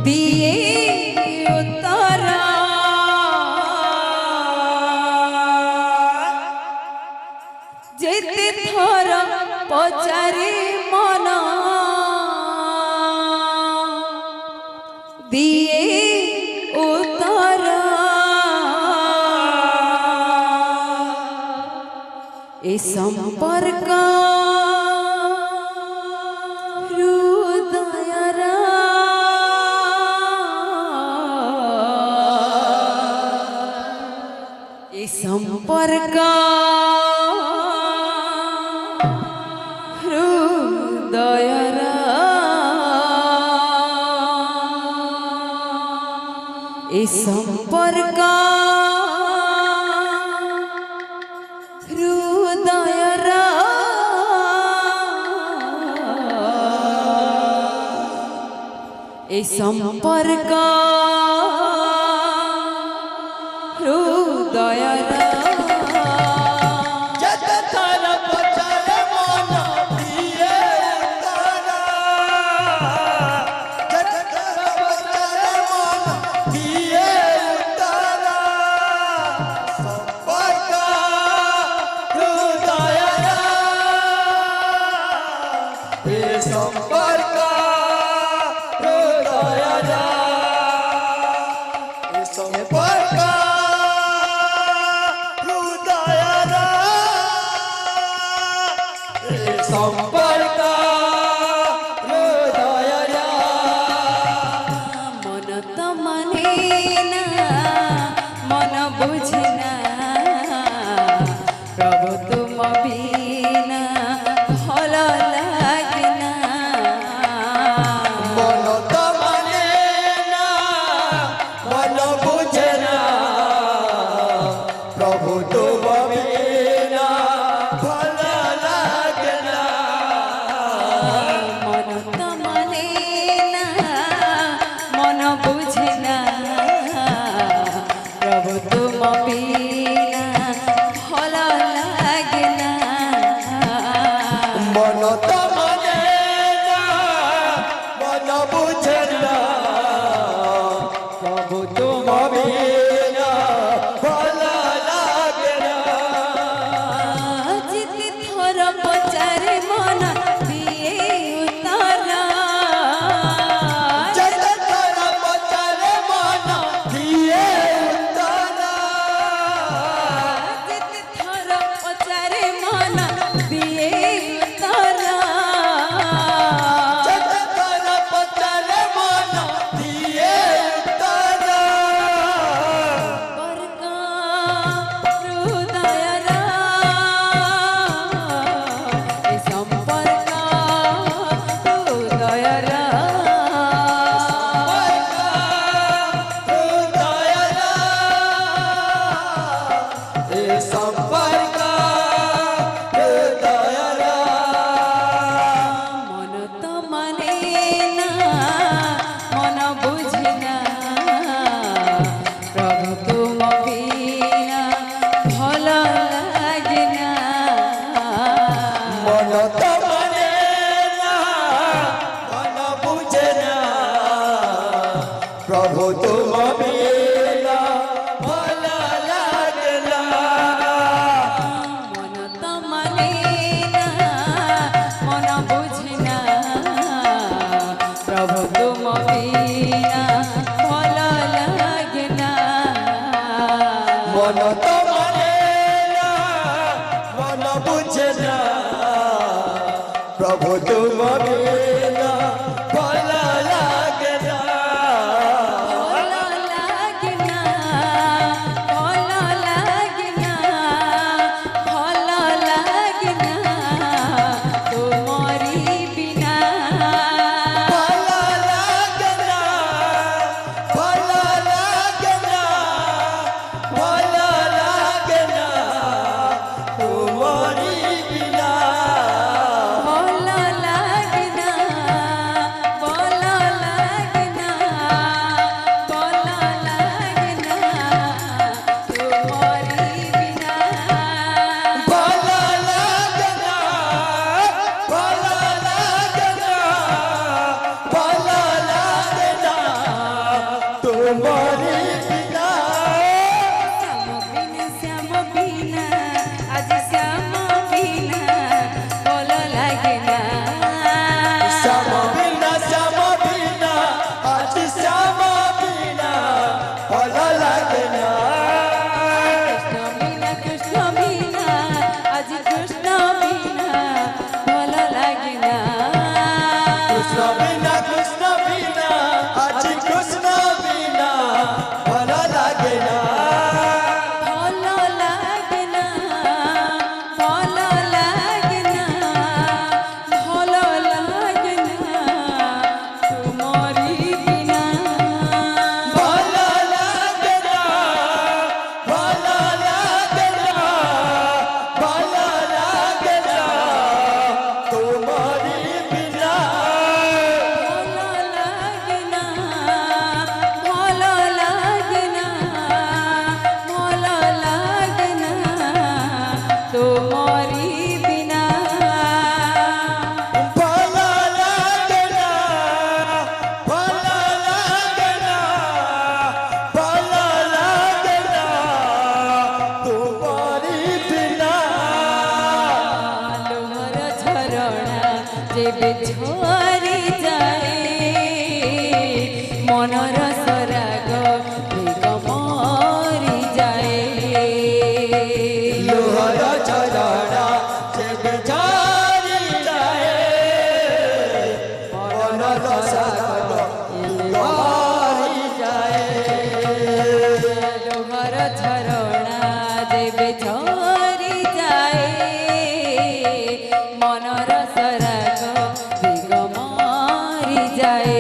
দিয়ে উত্তরা যেতে থর পচারে মন দিয়ে উত্তরা এ সম্পর্ক संपर्क हृदयरा ए संपर्क हृदयरा ए संपर्क हृदयरा संपर्क हृदयरा मन तो माने ना मन बुझे ना प्रभु तुम बिना भल लागे ना मन तो माने ना मन बुझे ना प्रभु तुम बिना भल लागे ना मन तो माने ना मन बुझे ना प्रभु तुम बिना भल लागे ना मन तो माने ना मन बुझे ना प्रभु तुम बिना भल लागे ना जिते थोर पचारे मन दिए उतारा जत कर पचरे मन दिए उतारा जिते थोर पचारे मन दिए उतारा जत कर पचरे मन दिए उतारा परका हृदयरा ए संपर्क हृदयरा संपर्क हृदयरा मन तो माने ना मन बुझे ना प्रभु तुम बिना भल लागे ना मन तो माने ना मन बुझे ना प्रभु तुम बिना भल लागे ना मन तो माने ना मन बुझे ना प्रभु तुम बिना भल लागे ना मन तो माने ना मन बुझे ना प्रभु तुम बिना भल लागे ना भल लागे ना भल लागे ना भल लागे ना तुमरी बिना भल কৃষ্ণ বিনা আজি কৃষ্ণ বিনা ভালো লাগে না ভালো লাগে না ভালো লাগে না ভালো লাগে না তোমারি বিনা ভালো লাগে না ভালো লাগে না ভালো লাগে না তোমারি বিনা ভালো লাগে না ভালো লাগে না তোমারি বিনা ভালো লাগে না ভালো লাগে না ভালো লাগে না তোমারি বিনা লোহর ঝরଣା যেবে ঝরি যায় মনর সরাগ বেগ মরি যায় লোহর ঝরনা যেবে ঝরি যায় মনর সাগর মরি যায় লোহর ঝরଣା যেবে ঝরি যায় মনর সরাগ বেগ মরি যায়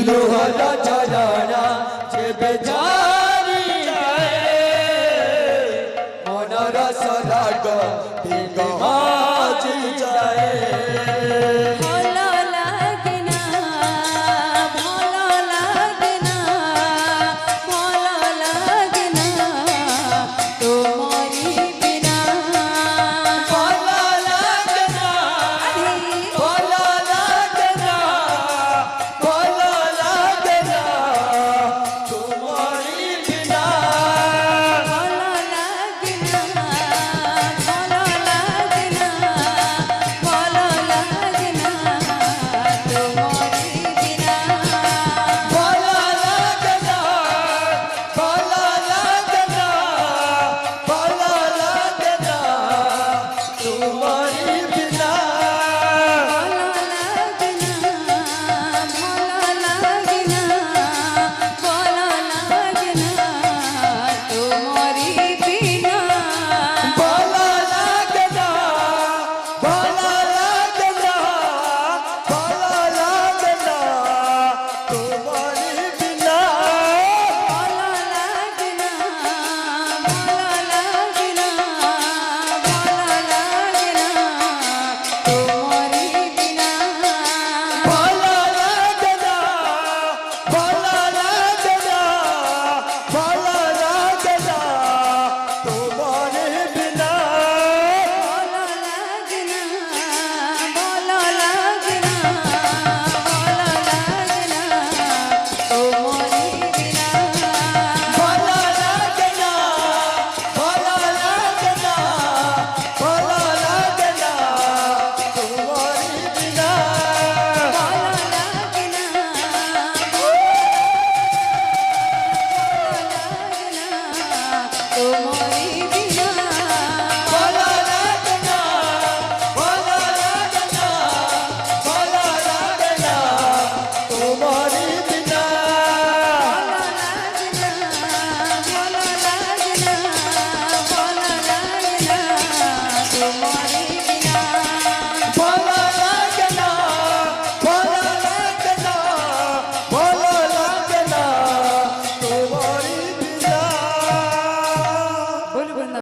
লোহর ঝরনা যেবে ঝরি